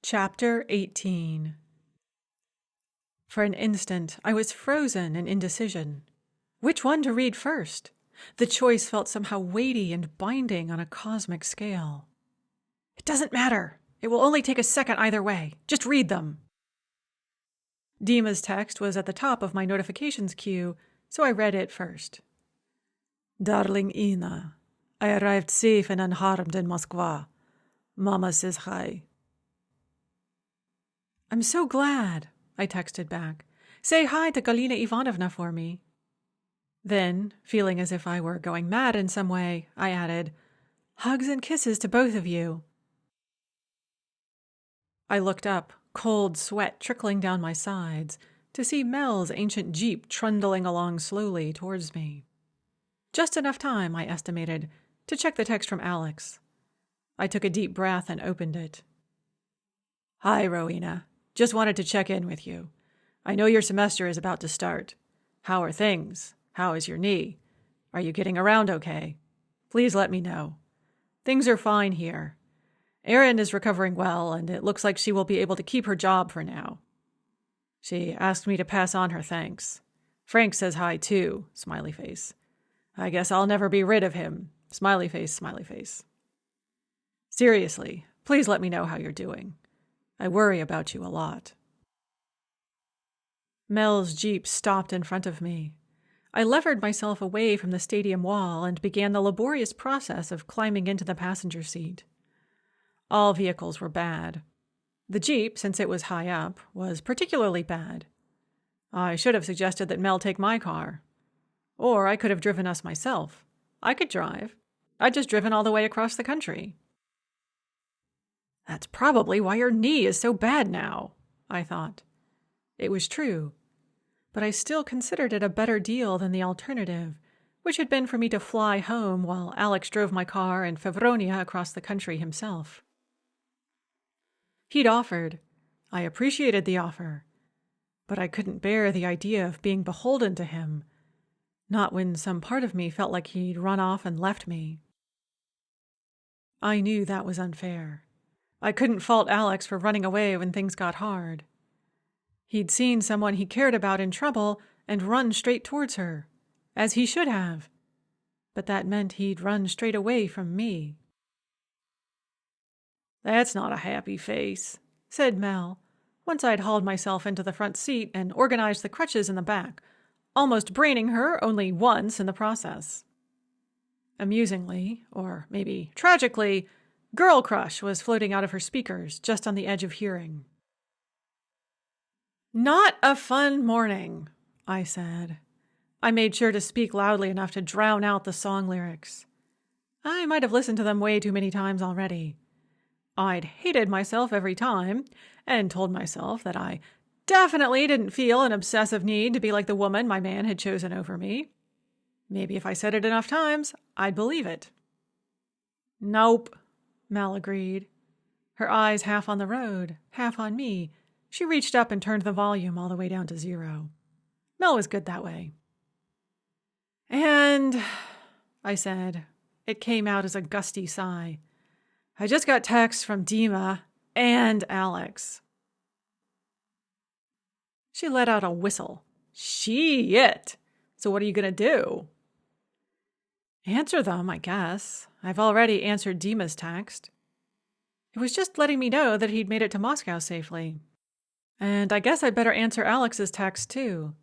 Chapter 18. For an instant, I was frozen in indecision. Which one to read first? The choice felt somehow weighty and binding on a cosmic scale. It doesn't matter. It will only take a second either way. Just read them. Dima's text was at the top of my notifications queue, so I read it first. Darling Ina, I arrived safe and unharmed in Moscow. Mama says hi. I'm so glad, I texted back. Say hi to Galina Ivanovna for me. Then, feeling as if I were going mad in some way, I added, hugs and kisses to both of you. I looked up, cold sweat trickling down my sides, to see Mel's ancient jeep trundling along slowly towards me. Just enough time, I estimated, to check the text from Alex. I took a deep breath and opened it. Hi, Rowena. Just wanted to check in with you. I know your semester is about to start. How are things? How is your knee? Are you getting around okay? Please let me know. Things are fine here. Erin is recovering well, and it looks like she will be able to keep her job for now. She asked me to pass on her thanks. Frank says hi too, smiley face. I guess I'll never be rid of him, smiley face, smiley face. Seriously, please let me know how you're doing. I worry about you a lot. Mel's jeep stopped in front of me. I levered myself away from the stadium wall and began the laborious process of climbing into the passenger seat. All vehicles were bad. The jeep, since it was high up, was particularly bad. I should have suggested that Mel take my car. Or I could have driven us myself. I could drive. I'd just driven all the way across the country. That's probably why your knee is so bad now, I thought. It was true, but I still considered it a better deal than the alternative, which had been for me to fly home while Alex drove my car and Fevronia across the country himself. He'd offered. I appreciated the offer, but I couldn't bear the idea of being beholden to him, not when some part of me felt like he'd run off and left me. I knew that was unfair. I couldn't fault Alex for running away when things got hard. He'd seen someone he cared about in trouble and run straight towards her, as he should have. But that meant he'd run straight away from me. That's not a happy face, said Mel, once I'd hauled myself into the front seat and organized the crutches in the back, almost braining her only once in the process. Amusingly, or maybe tragically, Girl Crush was floating out of her speakers, just on the edge of hearing. Not a fun morning, I said. I made sure to speak loudly enough to drown out the song lyrics. I might have listened to them way too many times already. I'd hated myself every time, and told myself that I definitely didn't feel an obsessive need to be like the woman my man had chosen over me. Maybe if I said it enough times, I'd believe it. Nope. Mel agreed. Her eyes half on the road, half on me. She reached up and turned the volume all the way down to 0. Mel was good that way. And, I said, it came out as a gusty sigh. I just got texts from Dima and Alex. She let out a whistle. Shit! So what are you going to do? Answer them, I guess. I've already answered Dima's text. It was just letting me know that he'd made it to Moscow safely. And I guess I'd better answer Alex's text, too.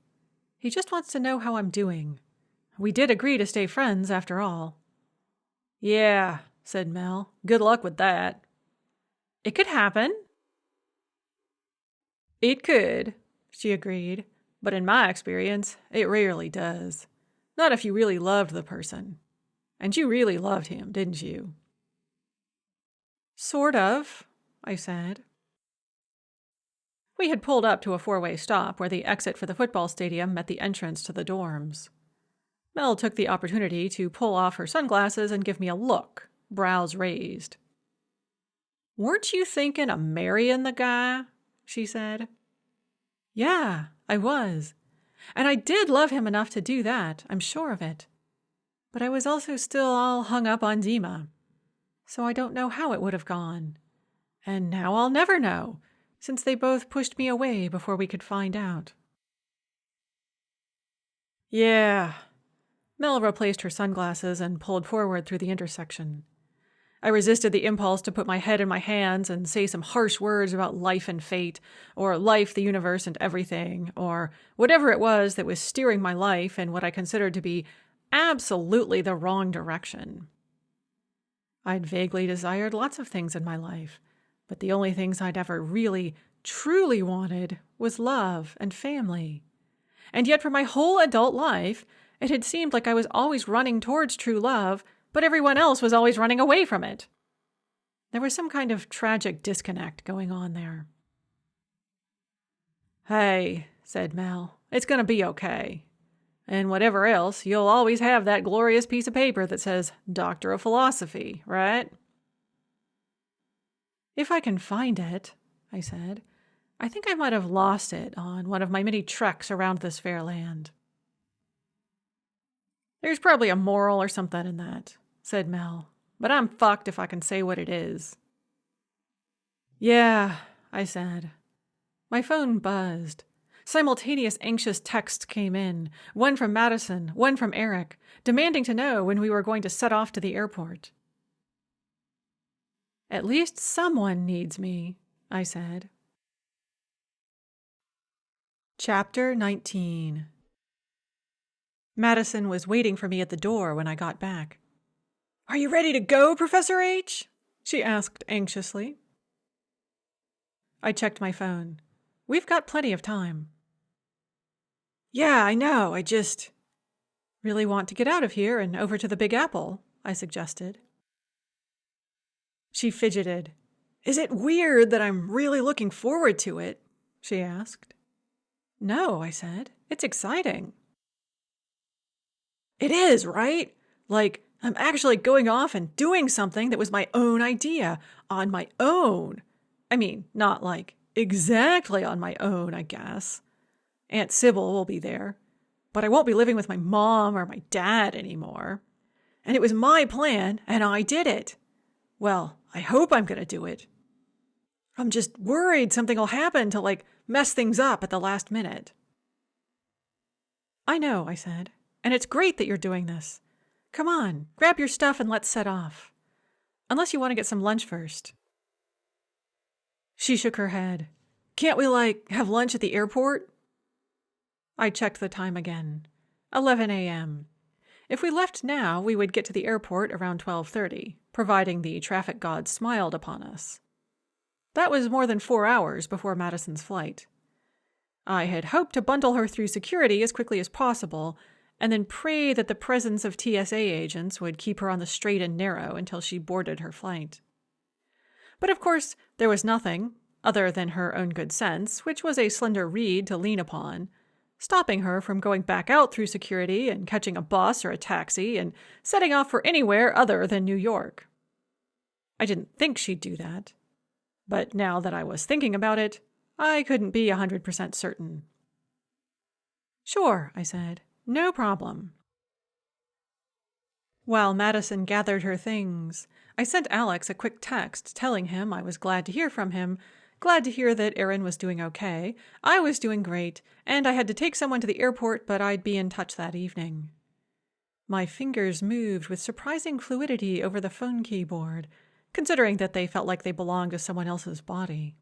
He just wants to know how I'm doing. We did agree to stay friends, after all. Yeah, said Mel. Good luck with that. It could happen. It could, she agreed. But in my experience, it rarely does. Not if you really loved the person. And you really loved him, didn't you? Sort of, I said. We had pulled up to a 4-way stop where the exit for the football stadium met the entrance to the dorms. Mel took the opportunity to pull off her sunglasses and give me a look, brows raised. Weren't you thinking of marrying the guy? She said. Yeah, I was. And I did love him enough to do that, I'm sure of it. But I was also still all hung up on Dima. So I don't know how it would have gone. And now I'll never know, since they both pushed me away before we could find out. Yeah. Mel replaced her sunglasses and pulled forward through the intersection. I resisted the impulse to put my head in my hands and say some harsh words about life and fate, or life, the universe, and everything, or whatever it was that was steering my life in what I considered to be absolutely the wrong direction. I'd vaguely desired lots of things in my life, but the only things I'd ever really, truly wanted was love and family. And yet for my whole adult life, it had seemed like I was always running towards true love, but everyone else was always running away from it. There was some kind of tragic disconnect going on there. Hey, said Mel, it's going to be okay. And whatever else, you'll always have that glorious piece of paper that says Doctor of Philosophy, right? If I can find it, I said. I think I might have lost it on one of my many treks around this fair land. There's probably a moral or something in that, said Mel, but I'm fucked if I can say what it is. Yeah, I said. My phone buzzed. Simultaneous anxious texts came in, one from Madison, one from Eric, demanding to know when we were going to set off to the airport. At least someone needs me, I said. Chapter 19. Madison was waiting for me at the door when I got back. Are you ready to go, Professor H? She asked anxiously. I checked my phone. We've got plenty of time. Yeah, I know. I just really want to get out of here and over to the Big Apple, I suggested. She fidgeted. Is it weird that I'm really looking forward to it? She asked. No, I said. It's exciting. It is, right? Like, I'm actually going off and doing something that was my own idea, on my own. I mean, not like exactly on my own, I guess. Aunt Sybil will be there, but I won't be living with my mom or my dad anymore. And it was my plan, and I did it. Well, I hope I'm going to do it. I'm just worried something will happen to, mess things up at the last minute. I know, I said, and it's great that you're doing this. Come on, grab your stuff and let's set off. Unless you want to get some lunch first. She shook her head. Can't we, have lunch at the airport? I checked the time again. 11 a.m. If we left now, we would get to the airport around 12:30, providing the traffic gods smiled upon us. That was more than 4 hours before Madison's flight. I had hoped to bundle her through security as quickly as possible, and then pray that the presence of TSA agents would keep her on the straight and narrow until she boarded her flight. But of course, there was nothing, other than her own good sense, which was a slender reed to lean upon, stopping her from going back out through security and catching a bus or a taxi and setting off for anywhere other than New York. I didn't think she'd do that. But now that I was thinking about it, I couldn't be 100% certain. Sure, I said. No problem. While Madison gathered her things, I sent Alex a quick text telling him I was glad to hear from him, glad to hear that Erin was doing okay, I was doing great, and I had to take someone to the airport, but I'd be in touch that evening. My fingers moved with surprising fluidity over the phone keyboard, considering that they felt like they belonged to someone else's body.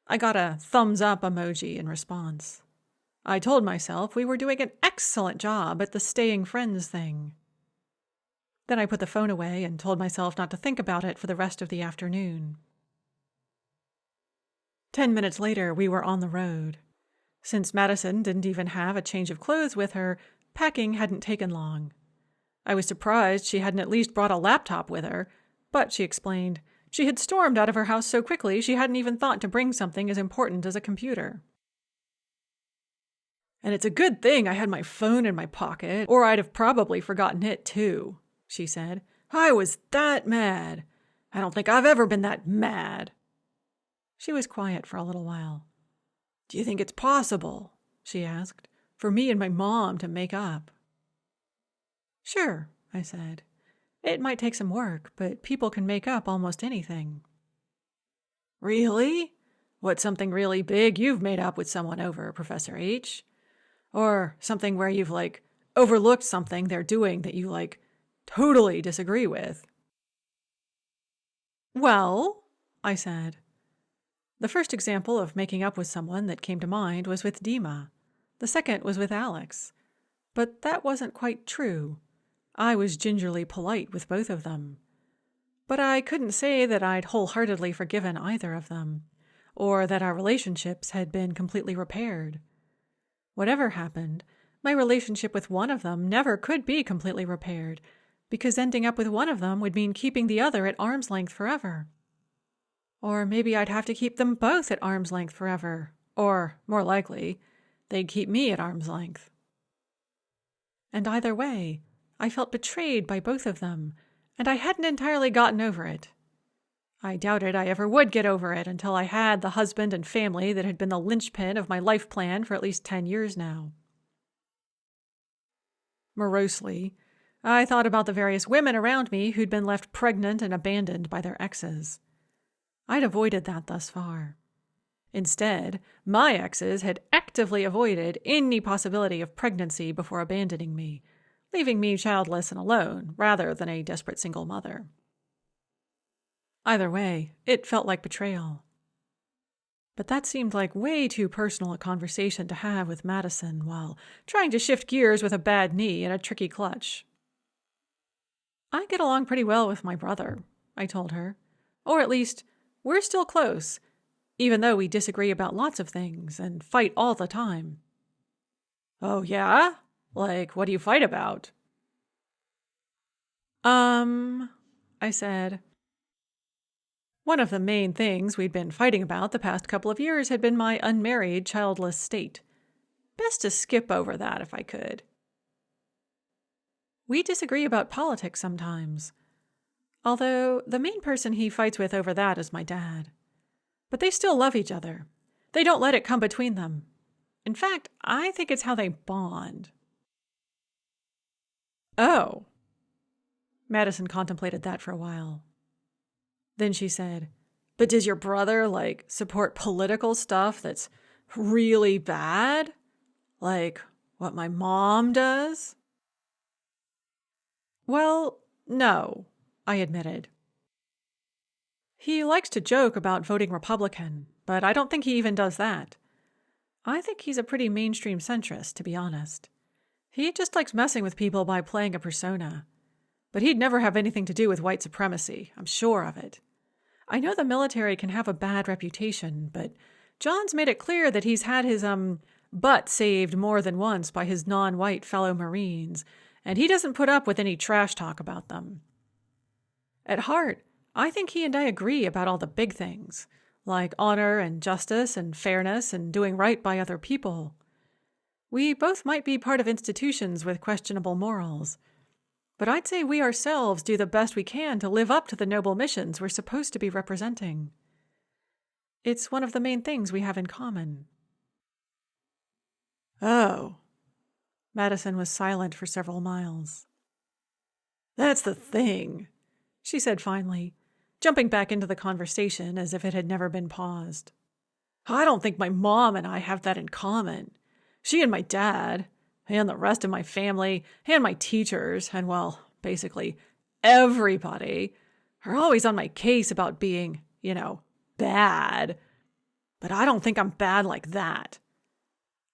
I got a thumbs-up emoji in response. I told myself we were doing an excellent job at the staying friends thing. Then I put the phone away and told myself not to think about it for the rest of the afternoon. 10 minutes later, we were on the road. Since Madison didn't even have a change of clothes with her, packing hadn't taken long. I was surprised she hadn't at least brought a laptop with her, but she explained she had stormed out of her house so quickly she hadn't even thought to bring something as important as a computer. And it's a good thing I had my phone in my pocket, or I'd have probably forgotten it too, she said. I was that mad. I don't think I've ever been that mad. She was quiet for a little while. Do you think it's possible, she asked, for me and my mom to make up? Sure, I said. It might take some work, but people can make up almost anything. Really? What's something really big you've made up with someone over, Professor H? Or something where you've, overlooked something they're doing that you, totally disagree with? Well, I said. The first example of making up with someone that came to mind was with Dima. The second was with Alex. But that wasn't quite true. I was gingerly polite with both of them. But I couldn't say that I'd wholeheartedly forgiven either of them, or that our relationships had been completely repaired. Whatever happened, my relationship with one of them never could be completely repaired, because ending up with one of them would mean keeping the other at arm's length forever. Or maybe I'd have to keep them both at arm's length forever, or, more likely, they'd keep me at arm's length. And either way, I felt betrayed by both of them, and I hadn't entirely gotten over it. I doubted I ever would get over it until I had the husband and family that had been the linchpin of my life plan for at least 10 years now. Morosely, I thought about the various women around me who'd been left pregnant and abandoned by their exes. I'd avoided that thus far. Instead, my exes had actively avoided any possibility of pregnancy before abandoning me, leaving me childless and alone rather than a desperate single mother. Either way, it felt like betrayal. But that seemed like way too personal a conversation to have with Madison while trying to shift gears with a bad knee and a tricky clutch. I get along pretty well with my brother, I told her. Or at least, we're still close, even though we disagree about lots of things and fight all the time. Oh, yeah? What do you fight about? I said. One of the main things we'd been fighting about the past couple of years had been my unmarried, childless state. Best to skip over that if I could. We disagree about politics sometimes, although the main person he fights with over that is my dad. But they still love each other. They don't let it come between them. In fact, I think it's how they bond. Oh. Madison contemplated that for a while. Then she said, but does your brother, support political stuff that's really bad? Like what my mom does? Well, no, I admitted. He likes to joke about voting Republican, but I don't think he even does that. I think he's a pretty mainstream centrist, to be honest. He just likes messing with people by playing a persona. But he'd never have anything to do with white supremacy, I'm sure of it. I know the military can have a bad reputation, but John's made it clear that he's had his, butt saved more than once by his non-white fellow Marines, and he doesn't put up with any trash talk about them. At heart, I think he and I agree about all the big things, like honor and justice and fairness and doing right by other people. We both might be part of institutions with questionable morals, but I'd say we ourselves do the best we can to live up to the noble missions we're supposed to be representing. It's one of the main things we have in common. Oh. Madison was silent for several miles. That's the thing, she said finally, jumping back into the conversation as if it had never been paused. I don't think my mom and I have that in common. She and my dad, and the rest of my family, and my teachers, and, well, basically everybody, are always on my case about being, bad. But I don't think I'm bad like that.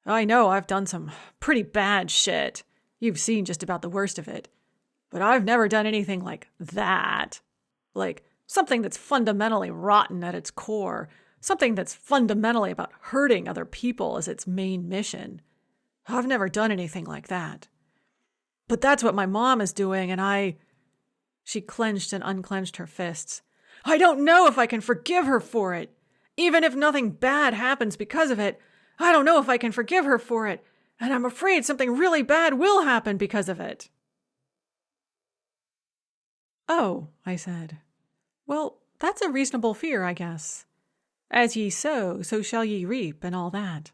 I know I've done some pretty bad shit. You've seen just about the worst of it. But I've never done anything like that. Like something that's fundamentally rotten at its core. Something that's fundamentally about hurting other people as its main mission. I've never done anything like that. But that's what my mom is doing, and She clenched and unclenched her fists. I don't know if I can forgive her for it. Even if nothing bad happens because of it, I don't know if I can forgive her for it, and I'm afraid something really bad will happen because of it. Oh, I said. Well, that's a reasonable fear, I guess. As ye sow, so shall ye reap, and all that.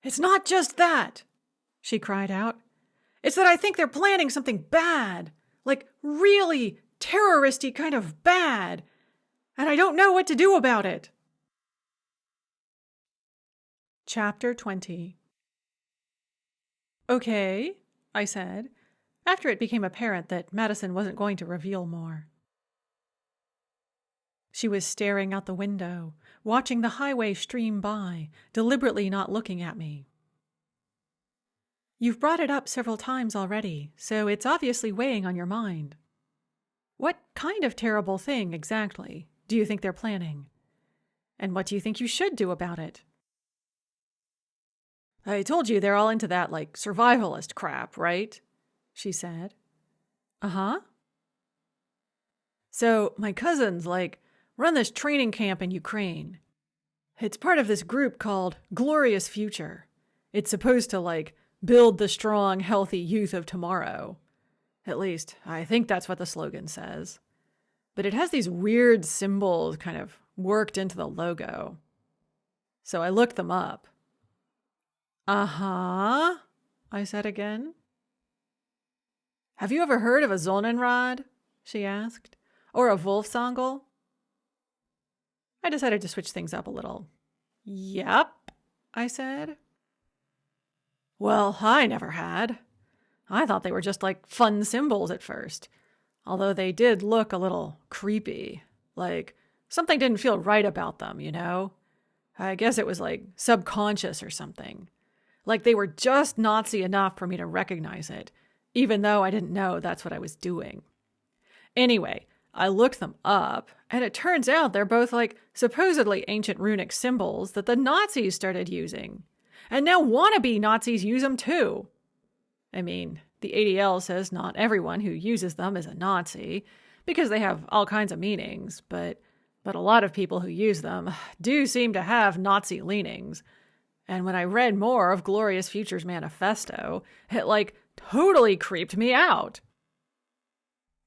It's not just that, she cried out. It's that I think they're planning something bad, like really terroristy kind of bad. and I don't know what to do about it. Chapter 20. Okay, I said, after it became apparent that Madison wasn't going to reveal more. She was staring out the window, watching the highway stream by, deliberately not looking at me. You've brought it up several times already, so it's obviously weighing on your mind. What kind of terrible thing, exactly, do you think they're planning? And what do you think you should do about it? I told you they're all into that, survivalist crap, right? She said. Uh-huh. So, my cousins, run this training camp in Ukraine. It's part of this group called Glorious Future. It's supposed to, build the strong, healthy youth of tomorrow. At least, I think that's what the slogan says. But it has these weird symbols kind of worked into the logo. So I looked them up. Uh-huh, I said again. Have you ever heard of a Sonnenrad? She asked. Or a Wolfsangel? I decided to switch things up a little. Yep, I said. Well, I never had. I thought they were just fun symbols at first, although they did look a little creepy, something didn't feel right about them, you know? I guess it was subconscious or something. They were just Nazi enough for me to recognize it, even though I didn't know that's what I was doing. Anyway, I looked them up, and it turns out they're both supposedly ancient runic symbols that the Nazis started using. And now wannabe Nazis use them too. I mean, the ADL says not everyone who uses them is a Nazi, because they have all kinds of meanings, but a lot of people who use them do seem to have Nazi leanings. And when I read more of Glorious Future's manifesto, it totally creeped me out.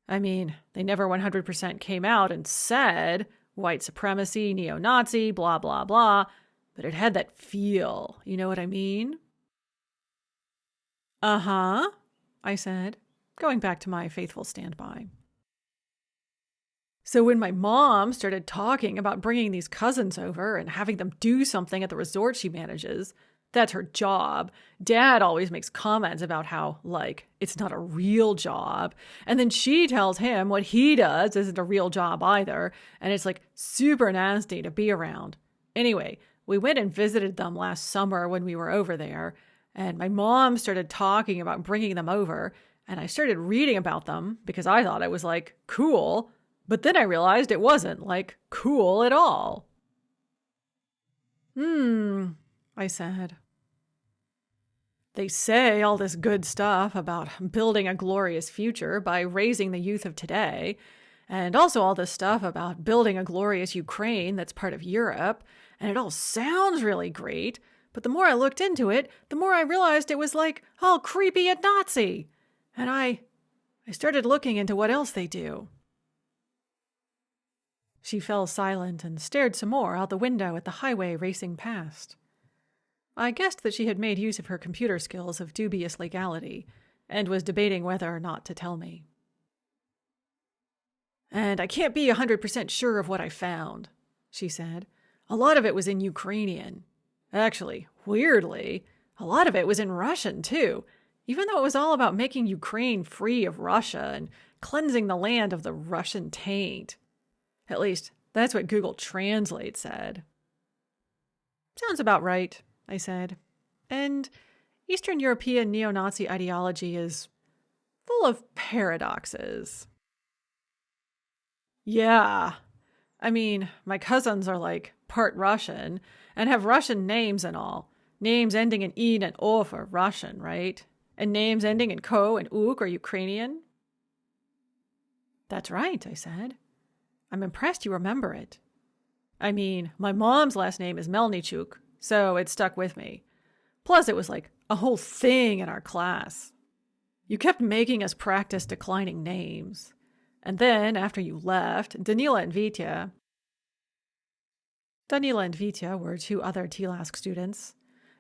I mean, they never 100% came out and said white supremacy, neo-Nazi, blah, blah, blah, but it had that feel, you know what I mean? Uh-huh, I said, going back to my faithful standby. So when my mom started talking about bringing these cousins over and having them do something at the resort she manages, that's her job. Dad always makes comments about how, it's not a real job. And then she tells him what he does isn't a real job either. And it's super nasty to be around. Anyway, we went and visited them last summer when we were over there. And my mom started talking about bringing them over. And I started reading about them because I thought it was cool. But then I realized it wasn't cool at all. I said. They say all this good stuff about building a glorious future by raising the youth of today, and also all this stuff about building a glorious Ukraine that's part of Europe, and it all sounds really great, but the more I looked into it, the more I realized it was all creepy and Nazi. And I started looking into what else they do. She fell silent and stared some more out the window at the highway racing past. I guessed that she had made use of her computer skills of dubious legality and was debating whether or not to tell me. And I can't be 100% sure of what I found, she said. A lot of it was in Ukrainian. Actually, weirdly, a lot of it was in Russian too, even though it was all about making Ukraine free of Russia and cleansing the land of the Russian taint. At least, that's what Google Translate said. Sounds about right, I said. And Eastern European neo-Nazi ideology is full of paradoxes. Yeah. I mean, my cousins are part Russian and have Russian names and all. Names ending in in and of are Russian, right? And names ending in ko and uk are Ukrainian. That's right, I said. I'm impressed you remember it. I mean, my mom's last name is Melnichuk, so it stuck with me. Plus, it was a whole thing in our class. You kept making us practice declining names. And then, after you left, Danila and Vitya were two other TLASK students,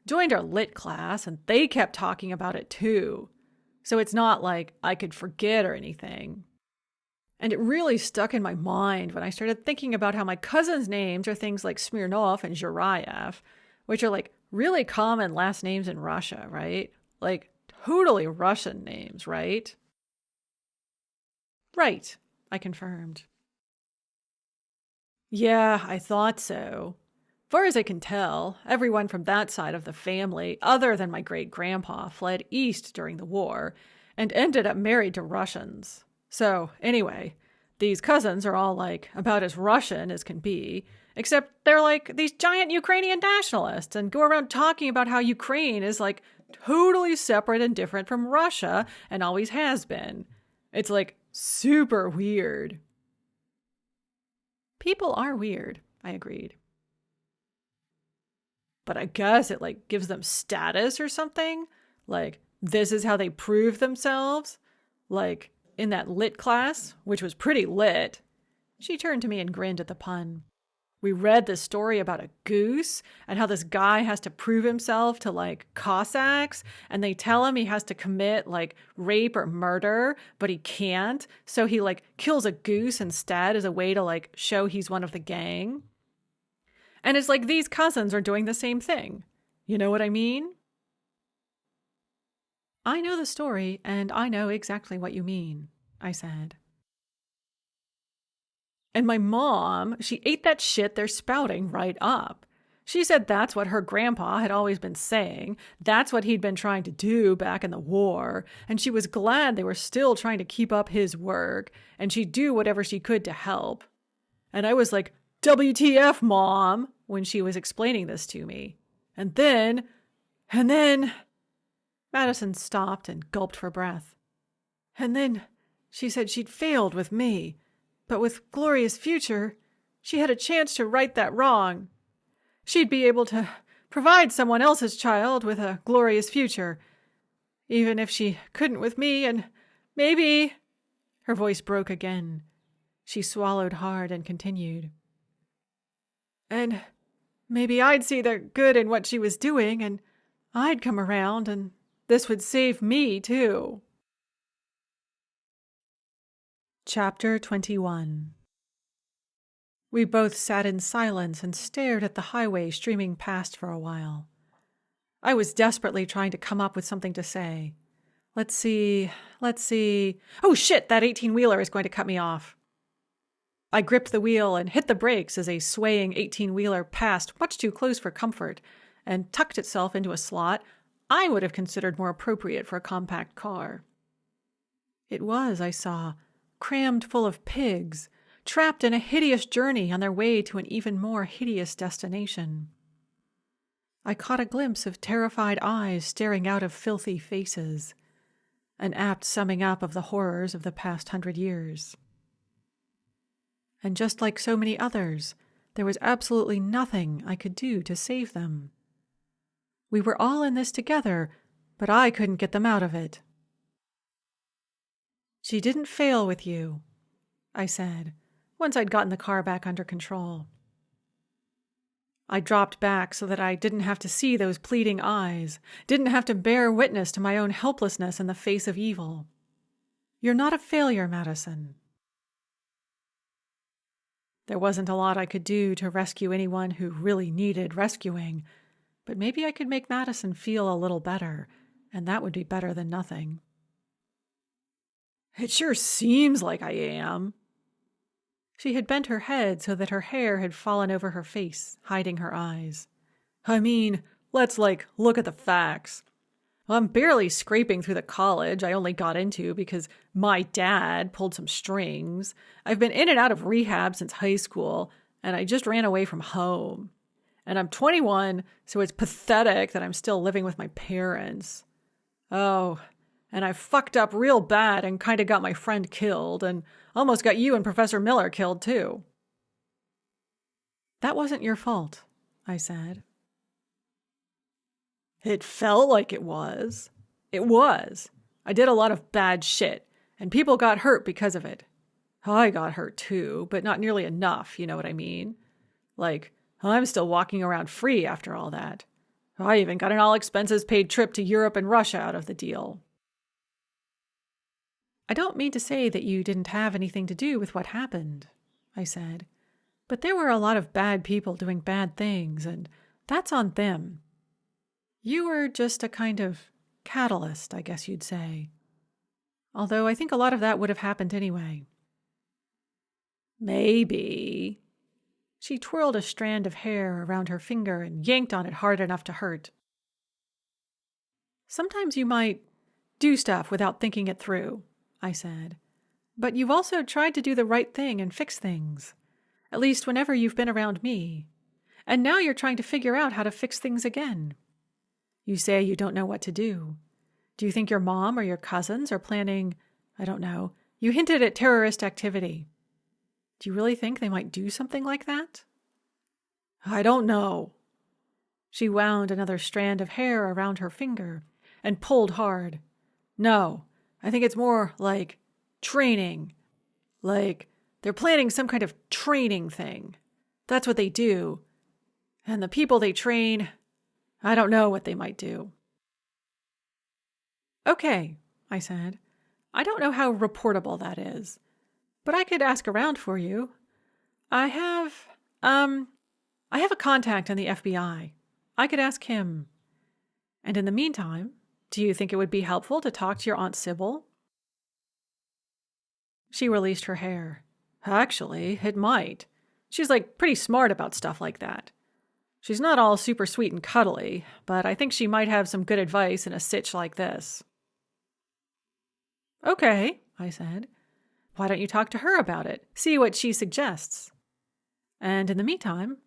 joined our lit class, and they kept talking about it too. So it's not I could forget or anything. And it really stuck in my mind when I started thinking about how my cousins' names are things like Smirnov and Zhirayev, which are like really common last names in Russia, right? Like totally Russian names, right? Right, I confirmed. Yeah, I thought so. Far as I can tell, everyone from that side of the family, other than my great-grandpa, fled east during the war and ended up married to Russians. So, anyway, these cousins are all like about as Russian as can be, except they're like these giant Ukrainian nationalists and go around talking about how Ukraine is like totally separate and different from Russia and always has been. It's like super weird. People are weird, I agreed. But I guess it like gives them status or something. Like, this is how they prove themselves. Like, in that lit class, which was pretty lit. She turned to me and grinned at the pun. We read this story about a goose and how this guy has to prove himself to like Cossacks, and they tell him he has to commit like rape or murder, but he can't. So he like kills a goose instead as a way to like show he's one of the gang. And it's like these cousins are doing the same thing. You know what I mean? I know the story, and I know exactly what you mean, I said. And my mom, she ate that shit they're spouting right up. She said that's what her grandpa had always been saying. That's what he'd been trying to do back in the war. And she was glad they were still trying to keep up his work, and she'd do whatever she could to help. And I was like, WTF, Mom, when she was explaining this to me. And then... Madison stopped and gulped for breath. And then she said she'd failed with me, but with Gloria's future, she had a chance to right that wrong. She'd be able to provide someone else's child with a glorious future, even if she couldn't with me, and maybe... Her voice broke again. She swallowed hard and continued. And maybe I'd see the good in what she was doing, and I'd come around, and this would save me, too. Chapter 21. We both sat in silence and stared at the highway streaming past for a while. I was desperately trying to come up with something to say. Let's see. Oh shit, that 18-wheeler is going to cut me off. I gripped the wheel and hit the brakes as a swaying 18-wheeler passed much too close for comfort and tucked itself into a slot I would have considered more appropriate for a compact car. It was, I saw, crammed full of pigs, trapped in a hideous journey on their way to an even more hideous destination. I caught a glimpse of terrified eyes staring out of filthy faces, an apt summing up of the horrors of the past 100 years. And just like so many others, there was absolutely nothing I could do to save them. We were all in this together, but I couldn't get them out of it. She didn't fail with you, I said, once I'd gotten the car back under control. I dropped back so that I didn't have to see those pleading eyes, didn't have to bear witness to my own helplessness in the face of evil. You're not a failure, Madison. There wasn't a lot I could do to rescue anyone who really needed rescuing, but maybe I could make Madison feel a little better, and that would be better than nothing. It sure seems like I am. She had bent her head so that her hair had fallen over her face, hiding her eyes. I mean, let's look at the facts. I'm barely scraping through the college I only got into because my dad pulled some strings. I've been in and out of rehab since high school, and I just ran away from home. And I'm 21, so it's pathetic that I'm still living with my parents. Oh, and I fucked up real bad and kind of got my friend killed, and almost got you and Professor Miller killed too. That wasn't your fault, I said. It felt like it was. It was. I did a lot of bad shit, and people got hurt because of it. I got hurt too, but not nearly enough, you know what I mean? I'm still walking around free after all that. I even got an all-expenses-paid trip to Europe and Russia out of the deal. I don't mean to say that you didn't have anything to do with what happened, I said, but there were a lot of bad people doing bad things, and that's on them. You were just a kind of catalyst, I guess you'd say. Although I think a lot of that would have happened anyway. Maybe. She twirled a strand of hair around her finger and yanked on it hard enough to hurt. Sometimes you might do stuff without thinking it through, I said. But you've also tried to do the right thing and fix things. At least whenever you've been around me. And now you're trying to figure out how to fix things again. You say you don't know what to do. Do you think your mom or your cousins are planning, I don't know, you hinted at terrorist activity. Do you really think they might do something like that? I don't know. She wound another strand of hair around her finger and pulled hard. No, I think it's more like training. Like they're planning some kind of training thing. That's what they do. And the people they train, I don't know what they might do. Okay, I said. I don't know how reportable that is, but I could ask around for you. I have a contact in the FBI. I could ask him. And in the meantime, do you think it would be helpful to talk to your Aunt Sybil? She released her hair. Actually, it might. She's pretty smart about stuff like that. She's not all super sweet and cuddly, but I think she might have some good advice in a sitch like this. Okay, I said. Why don't you talk to her about it? See what she suggests. And in the meantime,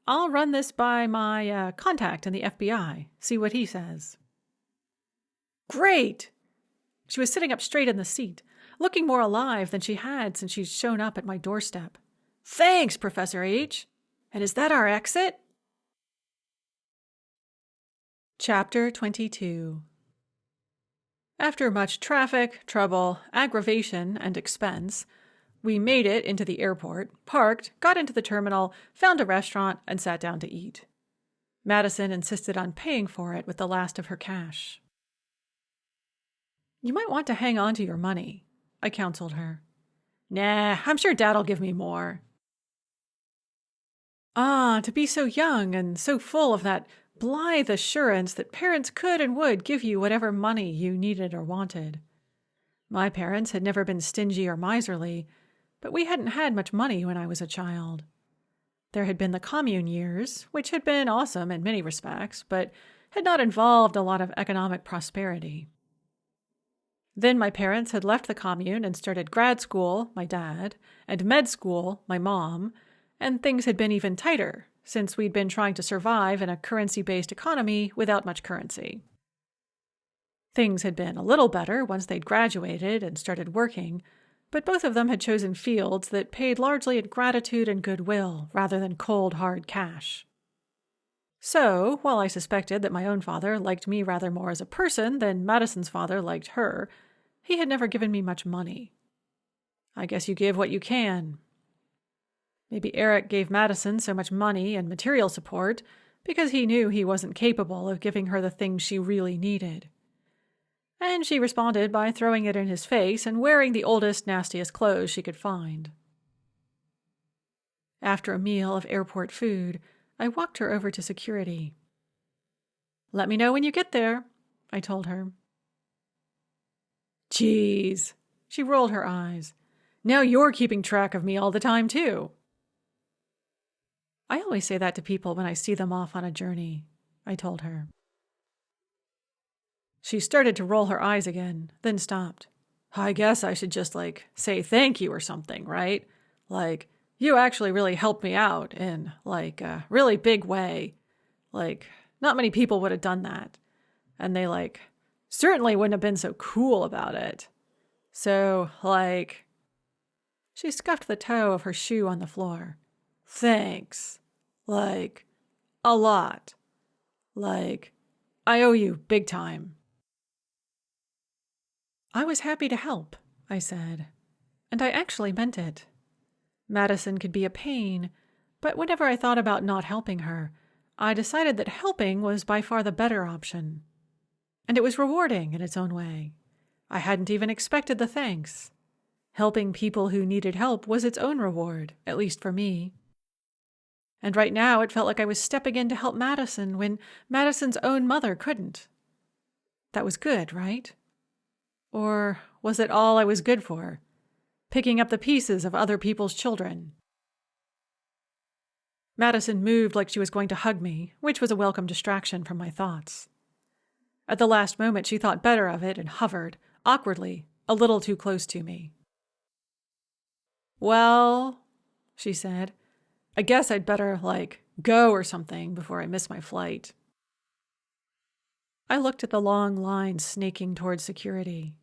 I'll run this by my contact in the FBI, see what he says. Great! She was sitting up straight in the seat, looking more alive than she had since she'd shown up at my doorstep. Thanks, Professor H. And is that our exit? Chapter 22. After much traffic, trouble, aggravation, and expense, we made it into the airport, parked, got into the terminal, found a restaurant, and sat down to eat. Madison insisted on paying for it with the last of her cash. You might want to hang on to your money, I counseled her. Nah, I'm sure Dad'll give me more. To be so young and so full of that blithe assurance that parents could and would give you whatever money you needed or wanted. My parents had never been stingy or miserly, but we hadn't had much money when I was a child. There had been the commune years, which had been awesome in many respects, but had not involved a lot of economic prosperity. Then my parents had left the commune and started grad school, my dad, and med school, my mom, and things had been even tighter, since we'd been trying to survive in a currency-based economy without much currency. Things had been a little better once they'd graduated and started working, but both of them had chosen fields that paid largely in gratitude and goodwill rather than cold, hard cash. So, while I suspected that my own father liked me rather more as a person than Madison's father liked her, he had never given me much money. I guess you give what you can. Maybe Eric gave Madison so much money and material support because he knew he wasn't capable of giving her the things she really needed. And she responded by throwing it in his face and wearing the oldest, nastiest clothes she could find. After a meal of airport food, I walked her over to security. Let me know when you get there, I told her. Geez, she rolled her eyes. Now you're keeping track of me all the time, too. I always say that to people when I see them off on a journey, I told her. She started to roll her eyes again, then stopped. I guess I should just, say thank you or something, right? You actually really helped me out in, a really big way. Not many people would have done that. And they, certainly wouldn't have been so cool about it. So, She scuffed the toe of her shoe on the floor. Thanks. A lot. I owe you big time. I was happy to help, I said. And I actually meant it. Madison could be a pain, but whenever I thought about not helping her, I decided that helping was by far the better option. And it was rewarding in its own way. I hadn't even expected the thanks. Helping people who needed help was its own reward, at least for me. And right now it felt like I was stepping in to help Madison when Madison's own mother couldn't. That was good, right? Or was it all I was good for? Picking up the pieces of other people's children. Madison moved like she was going to hug me, which was a welcome distraction from my thoughts. At the last moment, she thought better of it and hovered, awkwardly, a little too close to me. "Well," she said, "I guess I'd better, go or something before I miss my flight." I looked at the long line snaking towards security.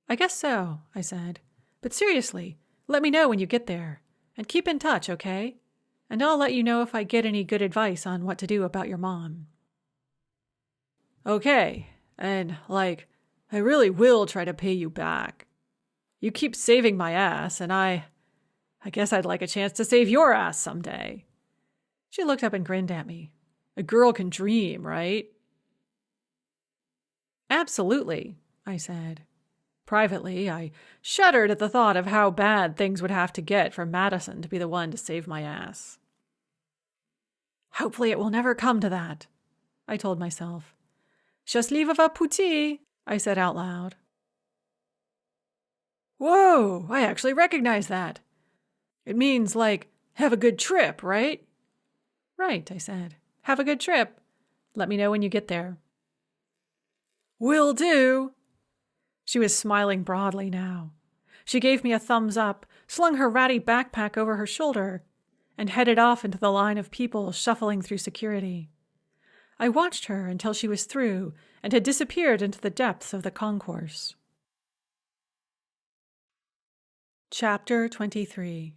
"I guess so," I said. "But seriously, let me know when you get there. And keep in touch, okay? And I'll let you know if I get any good advice on what to do about your mom." "Okay, and, I really will try to pay you back. You keep saving my ass, and I guess I'd like a chance to save your ass someday." She looked up and grinned at me. "A girl can dream, right?" "Absolutely," I said. Privately, I shuddered at the thought of how bad things would have to get for Madison to be the one to save my ass. "Hopefully it will never come to that," I told myself. "Счастливого пути," I said out loud. "Whoa, I actually recognize that. It means, have a good trip, right?" "Right," I said. "Have a good trip. Let me know when you get there." "Will do." She was smiling broadly now. She gave me a thumbs up, slung her ratty backpack over her shoulder, and headed off into the line of people shuffling through security. I watched her until she was through and had disappeared into the depths of the concourse. Chapter 23.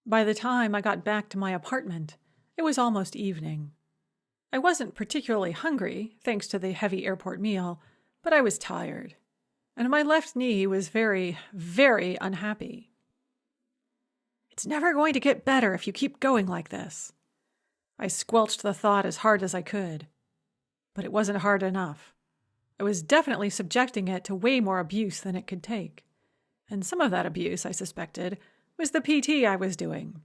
By the time I got back to my apartment, it was almost evening. I wasn't particularly hungry, thanks to the heavy airport meal, but I was tired, and my left knee was very, very unhappy. "It's never going to get better if you keep going like this." I squelched the thought as hard as I could, but it wasn't hard enough. I was definitely subjecting it to way more abuse than it could take, and some of that abuse, I suspected, was the PT I was doing.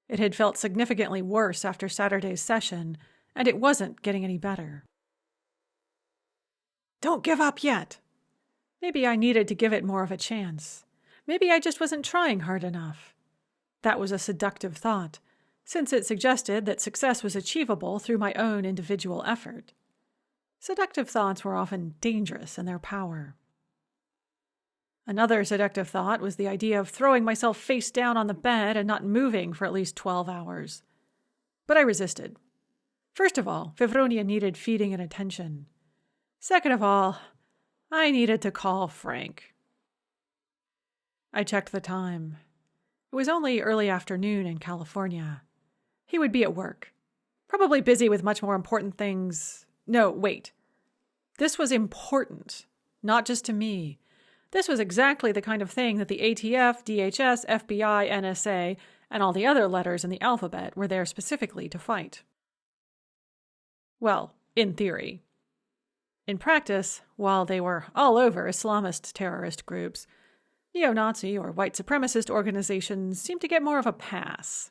It had felt significantly worse after Saturday's session, and it wasn't getting any better. Don't give up yet. Maybe I needed to give it more of a chance. Maybe I just wasn't trying hard enough. That was a seductive thought, since it suggested that success was achievable through my own individual effort. Seductive thoughts were often dangerous in their power. Another seductive thought was the idea of throwing myself face down on the bed and not moving for at least 12 hours. But I resisted. First of all, Fevronia needed feeding and attention. Second of all, I needed to call Frank. I checked the time. It was only early afternoon in California. He would be at work, probably busy with much more important things. No, wait. This was important, not just to me. This was exactly the kind of thing that the ATF, DHS, FBI, NSA, and all the other letters in the alphabet were there specifically to fight. Well, in theory. In practice, while they were all over Islamist terrorist groups, neo-Nazi or white supremacist organizations seemed to get more of a pass.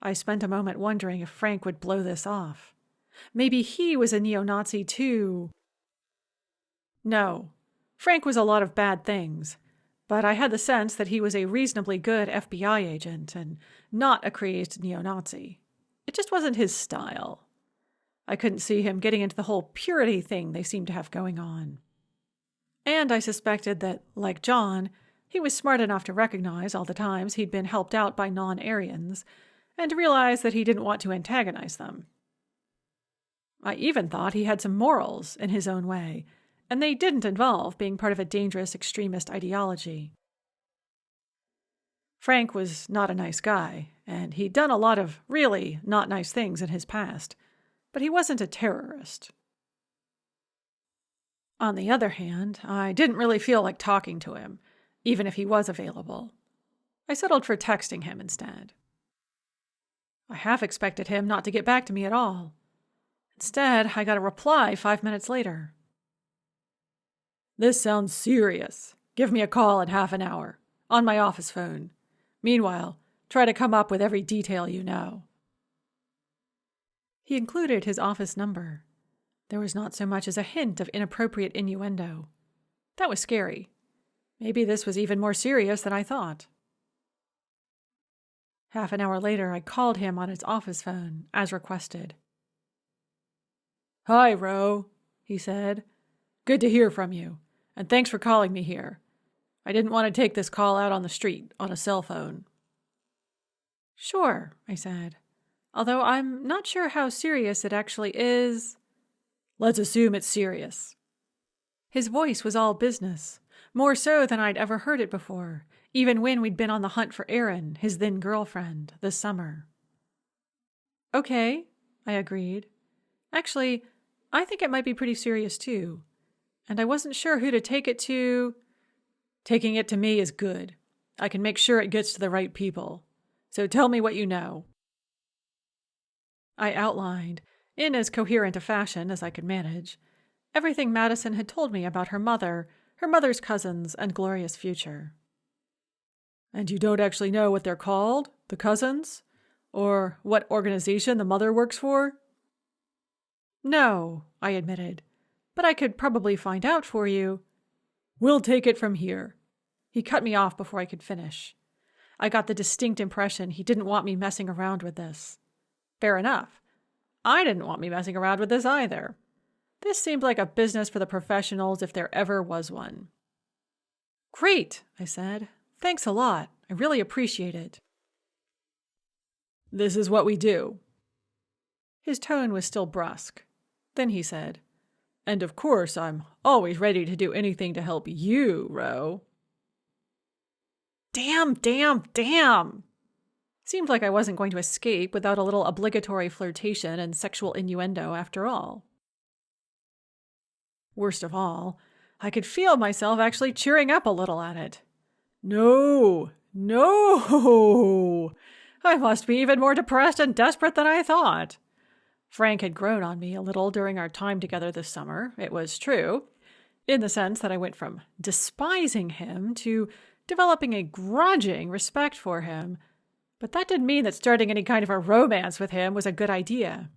I spent a moment wondering if Frank would blow this off. Maybe he was a neo-Nazi too. No, Frank was a lot of bad things, but I had the sense that he was a reasonably good FBI agent and not a crazed neo-Nazi. It just wasn't his style. I couldn't see him getting into the whole purity thing they seemed to have going on. And I suspected that, like John, he was smart enough to recognize all the times he'd been helped out by non-Aryans and to realize that he didn't want to antagonize them. I even thought he had some morals in his own way, and they didn't involve being part of a dangerous extremist ideology. Frank was not a nice guy, and he'd done a lot of really not nice things in his past, but he wasn't a terrorist. On the other hand, I didn't really feel like talking to him, even if he was available. I settled for texting him instead. I half expected him not to get back to me at all. Instead, I got a reply 5 minutes later. This sounds serious. Give me a call in half an hour, on my office phone. Meanwhile, try to come up with every detail you know. He included his office number. There was not so much as a hint of inappropriate innuendo. That was scary. Maybe this was even more serious than I thought. Half an hour later, I called him on his office phone, as requested. "Hi, Ro," he said. "Good to hear from you, and thanks for calling me here. I didn't want to take this call out on the street, on a cell phone." "Sure," I said, "although I'm not sure how serious it actually is." "Let's assume it's serious." His voice was all business, more so than I'd ever heard it before, even when we'd been on the hunt for Erin, his then girlfriend, this summer. "Okay," I agreed. "Actually, I think it might be pretty serious too, and I wasn't sure who to take it to." "Taking it to me is good. I can make sure it gets to the right people. So tell me what you know." I outlined, in as coherent a fashion as I could manage, everything Madison had told me about her mother, her mother's cousins, and glorious future. "And you don't actually know what they're called, the cousins? Or what organization the mother works for?" "No," I admitted, "but I could probably find out for you." "We'll take it from here." He cut me off before I could finish. I got the distinct impression he didn't want me messing around with this. Fair enough. I didn't want me messing around with this either. This seemed like a business for the professionals if there ever was one. "Great," I said. "Thanks a lot. I really appreciate it." "This is what we do." His tone was still brusque. Then he said, "And of course, I'm always ready to do anything to help you, Ro." Damn! Seemed like I wasn't going to escape without a little obligatory flirtation and sexual innuendo after all. Worst of all, I could feel myself actually cheering up a little at it. No! I must be even more depressed and desperate than I thought. Frank had grown on me a little during our time together this summer, it was true, in the sense that I went from despising him to developing a grudging respect for him, but that didn't mean that starting any kind of a romance with him was a good idea.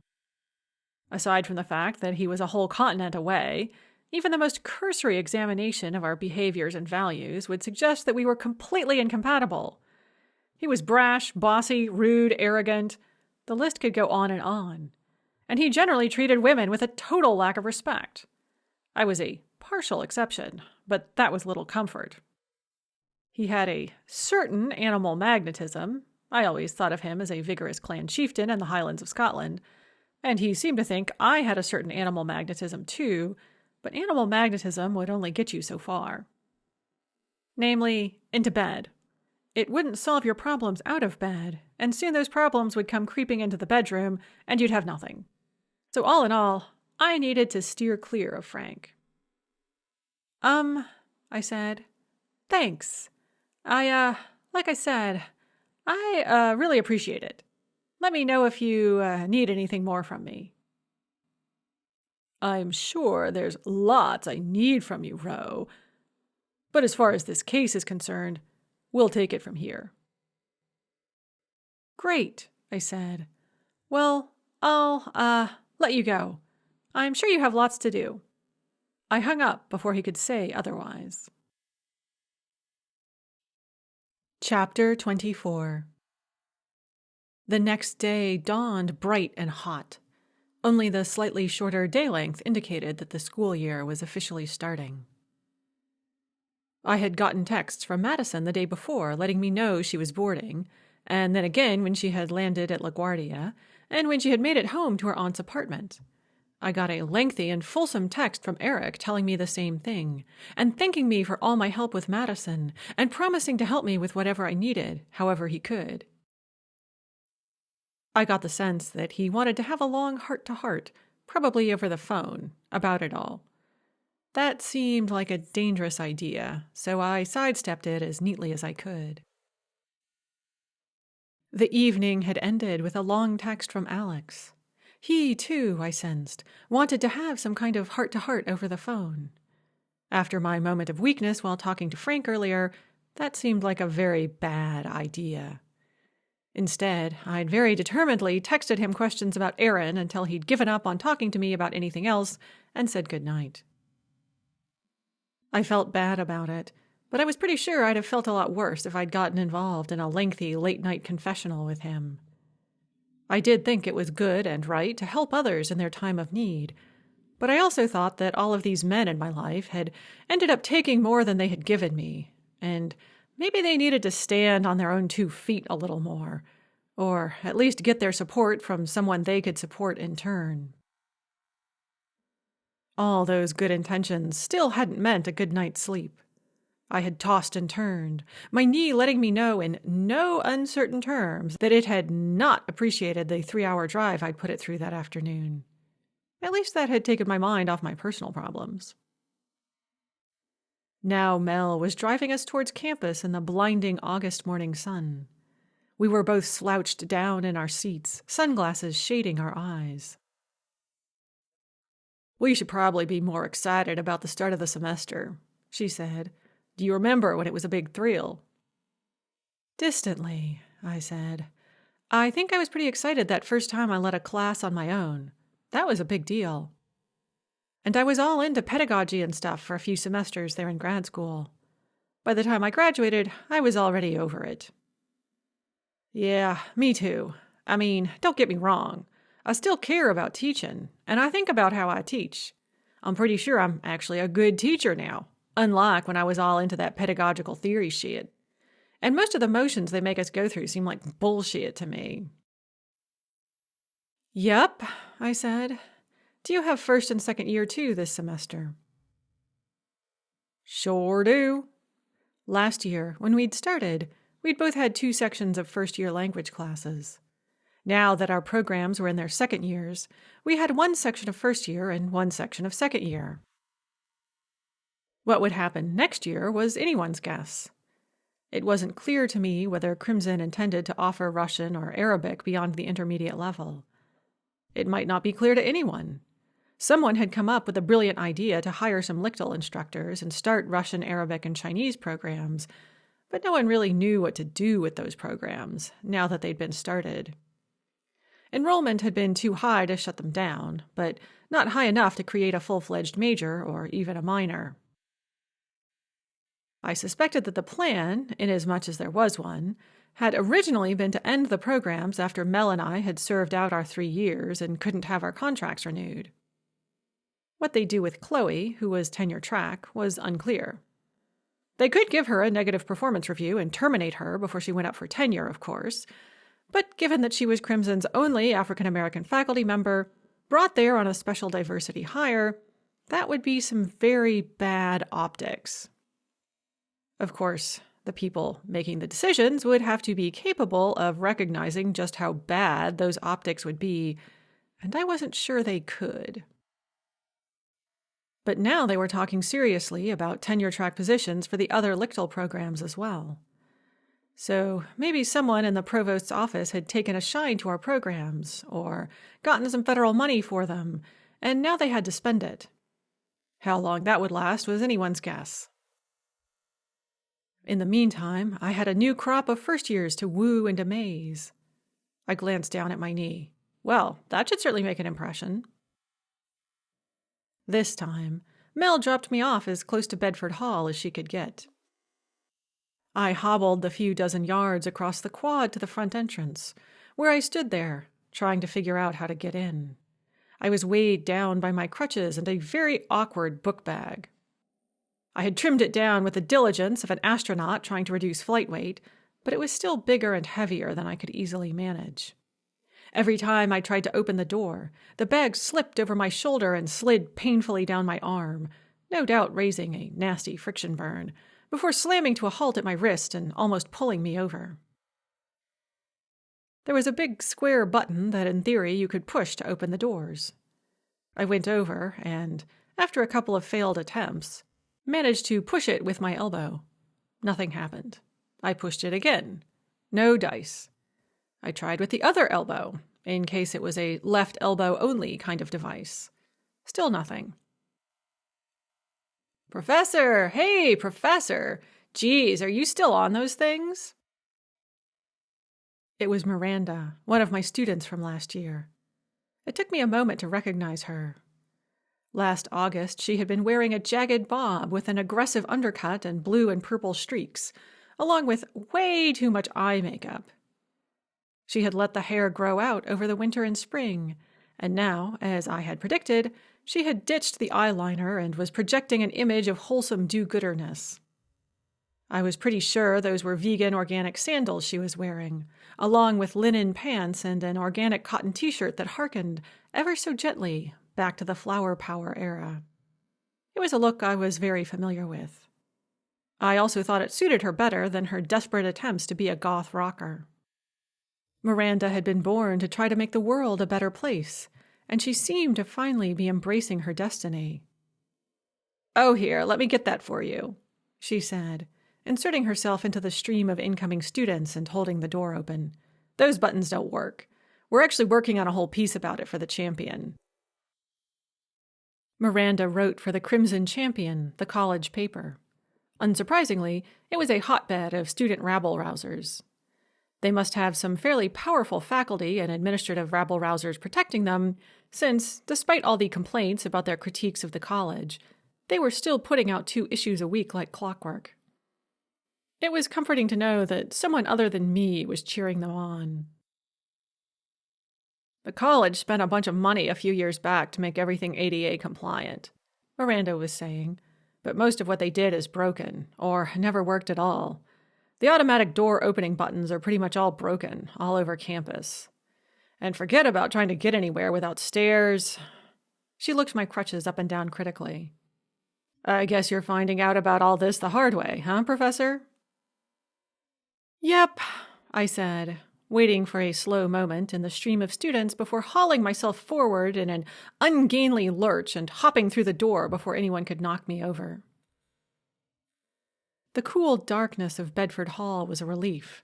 Aside from the fact that he was a whole continent away, even the most cursory examination of our behaviors and values would suggest that we were completely incompatible. He was brash, bossy, rude, arrogant. The list could go on. And he generally treated women with a total lack of respect. I was a partial exception, but that was little comfort. He had a certain animal magnetism. I always thought of him as a vigorous clan chieftain in the Highlands of Scotland, and he seemed to think I had a certain animal magnetism too, but animal magnetism would only get you so far. Namely, into bed. It wouldn't solve your problems out of bed, and soon those problems would come creeping into the bedroom, and you'd have nothing. So all in all, I needed to steer clear of Frank. I said. "Thanks. Like I said, I really appreciate it. Let me know if you need anything more from me." "I'm sure there's lots I need from you, Ro. But as far as this case is concerned, we'll take it from here." "Great," I said. "Well, I'll, let you go. I'm sure you have lots to do." I hung up before he could say otherwise. Chapter 24. The next day dawned bright and hot. Only the slightly shorter day length indicated that the school year was officially starting. I had gotten texts from Madison the day before letting me know she was boarding, and then again when she had landed at LaGuardia, and when she had made it home to her aunt's apartment. I got a lengthy and fulsome text from Eric telling me the same thing, and thanking me for all my help with Madison, and promising to help me with whatever I needed, however he could. I got the sense that he wanted to have a long heart-to-heart, probably over the phone, about it all. That seemed like a dangerous idea, so I sidestepped it as neatly as I could. The evening had ended with a long text from Alex. He, too, I sensed, wanted to have some kind of heart-to-heart over the phone. After my moment of weakness while talking to Frank earlier, that seemed like a very bad idea. Instead, I'd very determinedly texted him questions about Aaron until he'd given up on talking to me about anything else and said goodnight. I felt bad about it, but I was pretty sure I'd have felt a lot worse if I'd gotten involved in a lengthy late-night confessional with him. I did think it was good and right to help others in their time of need, but I also thought that all of these men in my life had ended up taking more than they had given me, and maybe they needed to stand on their own 2 feet a little more, or at least get their support from someone they could support in turn. All those good intentions still hadn't meant a good night's sleep. I had tossed and turned, my knee letting me know in no uncertain terms that it had not appreciated the 3-hour drive I'd put it through that afternoon. At least that had taken my mind off my personal problems. Now Mel was driving us towards campus in the blinding August morning sun. We were both slouched down in our seats, sunglasses shading our eyes. "We should probably be more excited about the start of the semester," she said. "Do you remember when it was a big thrill?" Distantly, I said. I think I was pretty excited that first time I led a class on my own. That was a big deal. And I was all into pedagogy and stuff for a few semesters there in grad school. By the time I graduated, I was already over it. "Yeah, me too. I mean, don't get me wrong. I still care about teaching, and I think about how I teach. I'm pretty sure I'm actually a good teacher now, unlike when I was all into that pedagogical theory shit. And most of the motions they make us go through seem like bullshit to me." "Yup," I said. "Do you have first and second year too this semester?" "Sure do." Last year, when we'd started, we'd both had 2 sections of first-year language classes. Now that our programs were in their second years, we had 1 section of first year and 1 section of second year. What would happen next year was anyone's guess. It wasn't clear to me whether Crimson intended to offer Russian or Arabic beyond the intermediate level. It might not be clear to anyone. Someone had come up with a brilliant idea to hire some Lichtel instructors and start Russian, Arabic, and Chinese programs, but no one really knew what to do with those programs now that they'd been started. Enrollment had been too high to shut them down, but not high enough to create a full-fledged major or even a minor. I suspected that the plan, inasmuch as there was one, had originally been to end the programs after Mel and I had served out our 3 years and couldn't have our contracts renewed. What they'd do with Chloe, who was tenure track, was unclear. They could give her a negative performance review and terminate her before she went up for tenure, of course, but given that she was Crimson's only African-American faculty member, brought there on a special diversity hire, that would be some very bad optics. Of course, the people making the decisions would have to be capable of recognizing just how bad those optics would be, and I wasn't sure they could. But now they were talking seriously about tenure-track positions for the other Lichtel programs as well. So maybe someone in the provost's office had taken a shine to our programs, or gotten some federal money for them, and now they had to spend it. How long that would last was anyone's guess. In the meantime, I had a new crop of first years to woo and amaze. I glanced down at my knee. Well, that should certainly make an impression. This time, Mel dropped me off as close to Bedford Hall as she could get. I hobbled the few dozen yards across the quad to the front entrance, where I stood there, trying to figure out how to get in. I was weighed down by my crutches and a very awkward book bag. I had trimmed it down with the diligence of an astronaut trying to reduce flight weight, but it was still bigger and heavier than I could easily manage. Every time I tried to open the door, the bag slipped over my shoulder and slid painfully down my arm, no doubt raising a nasty friction burn, before slamming to a halt at my wrist and almost pulling me over. There was a big square button that in theory you could push to open the doors. I went over and, after a couple of failed attempts, managed to push it with my elbow. Nothing happened. I pushed it again. No dice. I tried with the other elbow, in case it was a left elbow only kind of device. Still nothing. Professor! Hey, Professor! Geez, are you still on those things? It was Miranda, one of my students from last year. It took me a moment to recognize her. Last August, she had been wearing a jagged bob with an aggressive undercut and blue and purple streaks, along with way too much eye makeup. She had let the hair grow out over the winter and spring, and now, as I had predicted, she had ditched the eyeliner and was projecting an image of wholesome do-gooderness. I was pretty sure those were vegan organic sandals she was wearing, along with linen pants and an organic cotton t-shirt that harkened, ever so gently, back to the flower power era. It was a look I was very familiar with. I also thought it suited her better than her desperate attempts to be a goth rocker. Miranda had been born to try to make the world a better place, and she seemed to finally be embracing her destiny. "Oh, here, let me get that for you," she said, inserting herself into the stream of incoming students and holding the door open. "Those buttons don't work. We're actually working on a whole piece about it for the Champion." Miranda wrote for the Crimson Champion, the college paper. Unsurprisingly, it was a hotbed of student rabble-rousers. They must have some fairly powerful faculty and administrative rabble-rousers protecting them, since, despite all the complaints about their critiques of the college, they were still putting out 2 issues a week like clockwork. It was comforting to know that someone other than me was cheering them on. "The college spent a bunch of money a few years back to make everything ADA compliant," Miranda was saying, "but most of what they did is broken, or never worked at all. The automatic door opening buttons are pretty much all broken, all over campus. And forget about trying to get anywhere without stairs." She looked my crutches up and down critically. "I guess you're finding out about all this the hard way, huh, Professor?" "Yep," I said, waiting for a slow moment in the stream of students before hauling myself forward in an ungainly lurch and hopping through the door before anyone could knock me over. The cool darkness of Bedford Hall was a relief.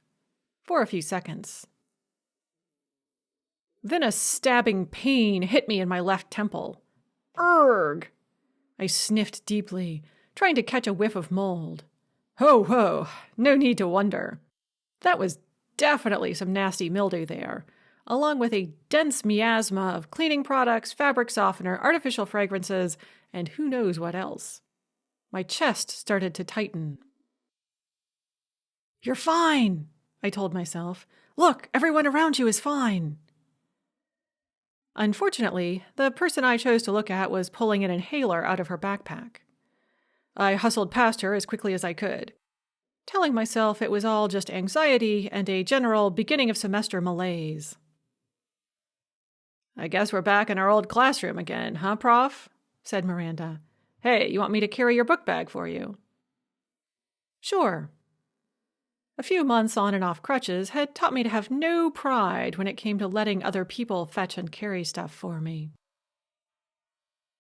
For a few seconds. Then a stabbing pain hit me in my left temple. "Urgh!" I sniffed deeply, trying to catch a whiff of mold. Ho, ho, no need to wonder. That was definitely some nasty mildew there, along with a dense miasma of cleaning products, fabric softener, artificial fragrances, and who knows what else. My chest started to tighten. "You're fine," I told myself. "Look, everyone around you is fine." Unfortunately, the person I chose to look at was pulling an inhaler out of her backpack. I hustled past her as quickly as I could, telling myself it was all just anxiety and a general beginning-of-semester malaise. "I guess we're back in our old classroom again, huh, Prof?" said Miranda. "Hey, you want me to carry your book bag for you?" "Sure." A few months on and off crutches had taught me to have no pride when it came to letting other people fetch and carry stuff for me.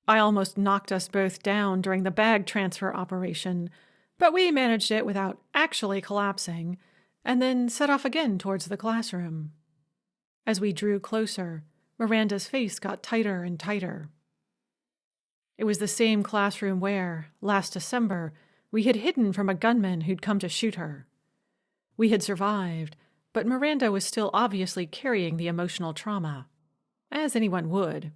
I almost knocked us both down during the bag transfer operation, but we managed it without actually collapsing, and then set off again towards the classroom. As we drew closer, Miranda's face got tighter and tighter. It was the same classroom where, last December, we had hidden from a gunman who'd come to shoot her. We had survived, but Miranda was still obviously carrying the emotional trauma, as anyone would.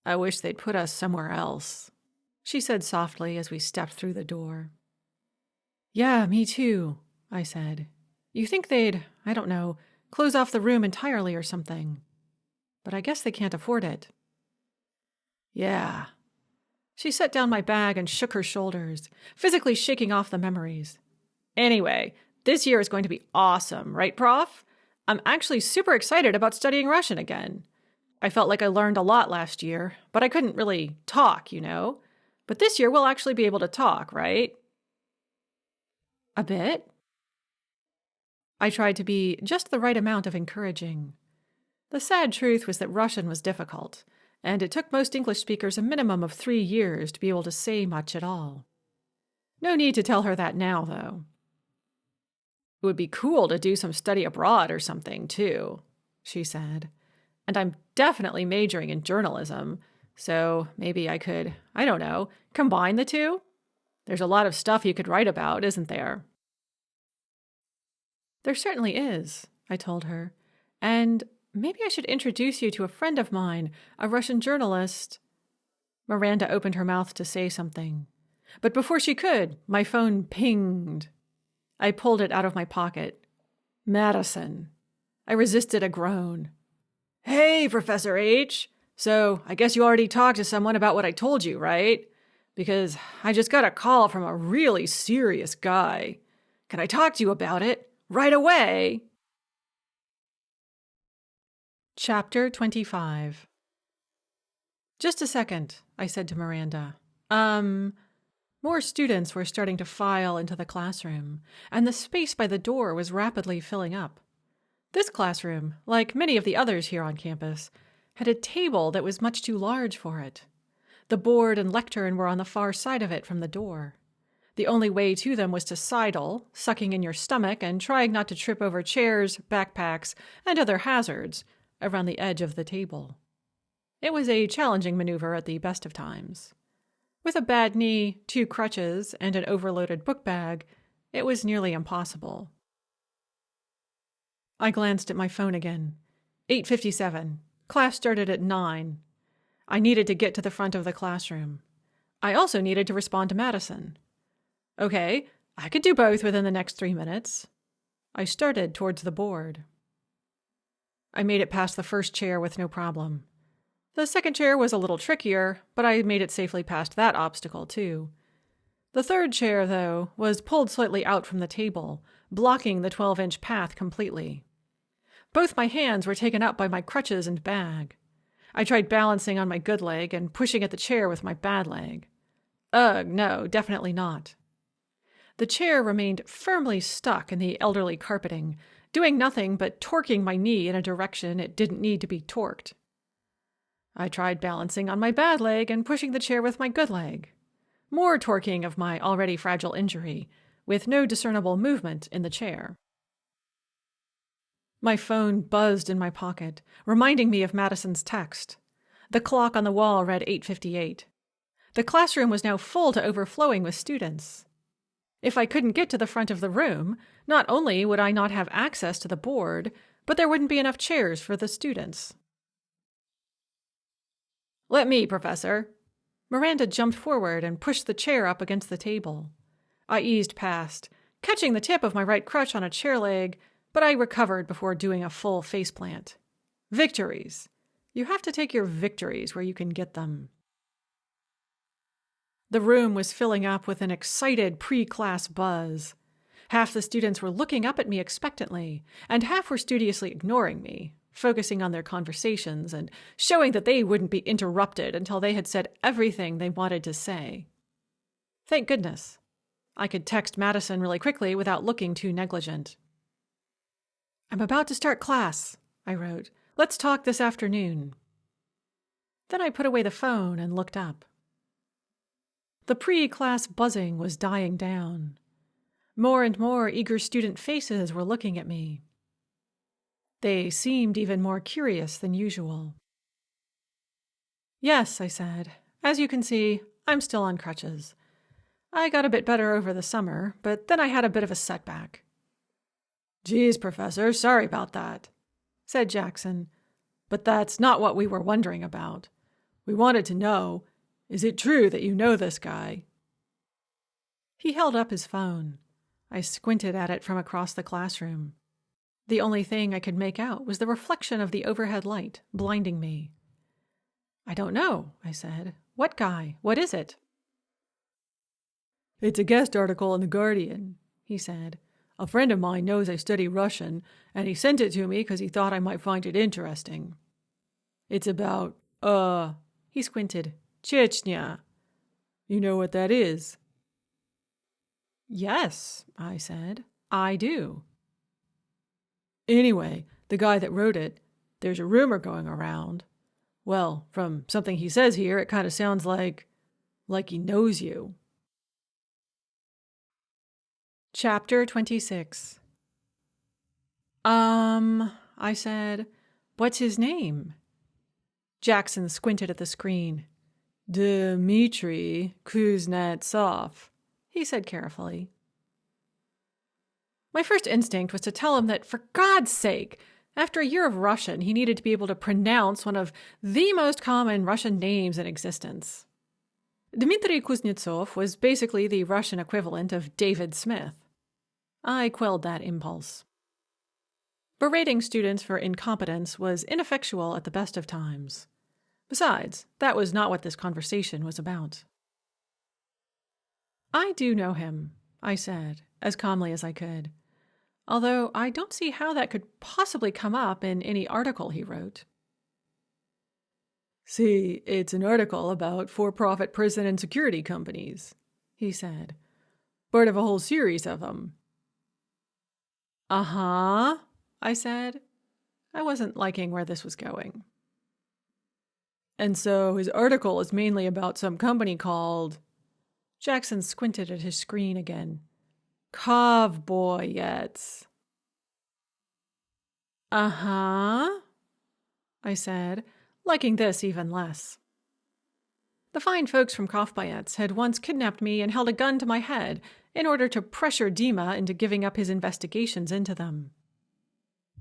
"I wish they'd put us somewhere else," she said softly as we stepped through the door. "Yeah, me too," I said. "You think they'd, I don't know, close off the room entirely or something. But I guess they can't afford it." "Yeah." She set down my bag and shook her shoulders, physically shaking off the memories. "Anyway, this year is going to be awesome, right, Prof? I'm actually super excited about studying Russian again. I felt like I learned a lot last year, but I couldn't really talk, you know? But this year we'll actually be able to talk, right?" "A bit?" I tried to be just the right amount of encouraging. The sad truth was that Russian was difficult, and it took most English speakers a minimum of 3 years to be able to say much at all. No need to tell her that now, though. "It would be cool to do some study abroad or something, too," she said. "And I'm definitely majoring in journalism, So maybe I could, I don't know, combine the two? There's a lot of stuff you could write about, isn't there? There certainly is, I told her. And maybe I should introduce you to a friend of mine, a Russian journalist. Miranda opened her mouth to say something. But before she could, my phone pinged. I pulled it out of my pocket. Madison. I resisted a groan. Hey, Professor H. So I guess you already talked to someone about what I told you, right? Because I just got a call from a really serious guy. Can I talk to you about it? Right away? Chapter 25. Just a second, I said to Miranda. More students were starting to file into the classroom, and the space by the door was rapidly filling up. This classroom, like many of the others here on campus, had a table that was much too large for it. The board and lectern were on the far side of it from the door. The only way to them was to sidle, sucking in your stomach and trying not to trip over chairs, backpacks, and other hazards around the edge of the table. It was a challenging maneuver at the best of times. With a bad knee, 2 crutches, and an overloaded book bag, it was nearly impossible. I glanced at my phone again. 8:57. Class started at 9. I needed to get to the front of the classroom. I also needed to respond to Madison. Okay, I could do both within the next 3 minutes. I started towards the board. I made it past the first chair with no problem. The second chair was a little trickier, but I made it safely past that obstacle too. The third chair, though, was pulled slightly out from the table, blocking the 12-inch path completely. Both my hands were taken up by my crutches and bag. I tried balancing on my good leg and pushing at the chair with my bad leg. Ugh, no, definitely not. The chair remained firmly stuck in the elderly carpeting, doing nothing but torquing my knee in a direction it didn't need to be torqued. I tried balancing on my bad leg and pushing the chair with my good leg. More torquing of my already fragile injury, with no discernible movement in the chair. My phone buzzed in my pocket, reminding me of Madison's text. The clock on the wall read 8:58. The classroom was now full to overflowing with students. If I couldn't get to the front of the room, not only would I not have access to the board, but there wouldn't be enough chairs for the students. Let me, Professor. Miranda jumped forward and pushed the chair up against the table. I eased past, catching the tip of my right crutch on a chair leg, but I recovered before doing a full faceplant. Victories. You have to take your victories where you can get them. The room was filling up with an excited pre-class buzz. Half the students were looking up at me expectantly, and half were studiously ignoring me, focusing on their conversations and showing that they wouldn't be interrupted until they had said everything they wanted to say. Thank goodness. I could text Madison really quickly without looking too negligent. I'm about to start class, I wrote. Let's talk this afternoon. Then I put away the phone and looked up. The pre-class buzzing was dying down. More and more eager student faces were looking at me. They seemed even more curious than usual. Yes, I said. As you can see, I'm still on crutches. I got a bit better over the summer, but then I had a bit of a setback. Geez, Professor, sorry about that, said Jackson. But that's not what we were wondering about. We wanted to know, is it true that you know this guy? He held up his phone. I squinted at it from across the classroom. The only thing I could make out was the reflection of the overhead light, blinding me. I don't know, I said. What guy? What is it? It's a guest article in The Guardian, he said. A friend of mine knows I study Russian, and he sent it to me because he thought I might find it interesting. It's about, he squinted, Chechnya. You know what that is? Yes, I said. I do. Anyway, the guy that wrote it, there's a rumor going around. Well, from something he says here, it kind of sounds like he knows you. Chapter 26. I said, what's his name? Jackson squinted at the screen. Dmitri Kuznetsov, he said carefully. My first instinct was to tell him that, for God's sake, after a year of Russian, he needed to be able to pronounce one of the most common Russian names in existence. Dmitri Kuznetsov was basically the Russian equivalent of David Smith. I quelled that impulse. Berating students for incompetence was ineffectual at the best of times. Besides, that was not what this conversation was about. I do know him, I said, as calmly as I could, although I don't see how that could possibly come up in any article he wrote. See, it's an article about for-profit prison and security companies, he said. Part of a whole series of them. Uh-huh, I said. I wasn't liking where this was going. And so his article is mainly about some company called... Jackson squinted at his screen again. Kovboyets. Uh-huh, I said, liking this even less. The fine folks from Kovboyets had once kidnapped me and held a gun to my head in order to pressure Dima into giving up his investigations into them.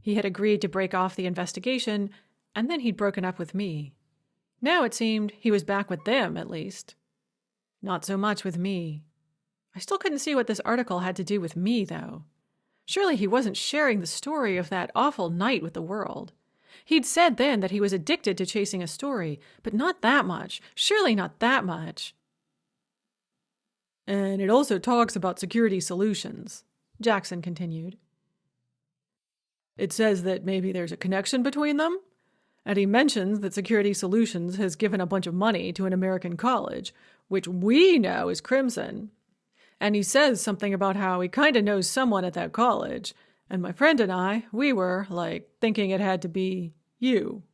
He had agreed to break off the investigation, and then he'd broken up with me. Now it seemed he was back with them, at least. Not so much with me. I still couldn't see what this article had to do with me, though. Surely he wasn't sharing the story of that awful night with the world. He'd said then that he was addicted to chasing a story, but not that much. Surely not that much. And it also talks about security solutions, Jackson continued. It says that maybe there's a connection between them, and he mentions that Security Solutions has given a bunch of money to an American college, which we know is Crimson. And he says something about how he kind of knows someone at that college, and my friend and I, we were, thinking it had to be you.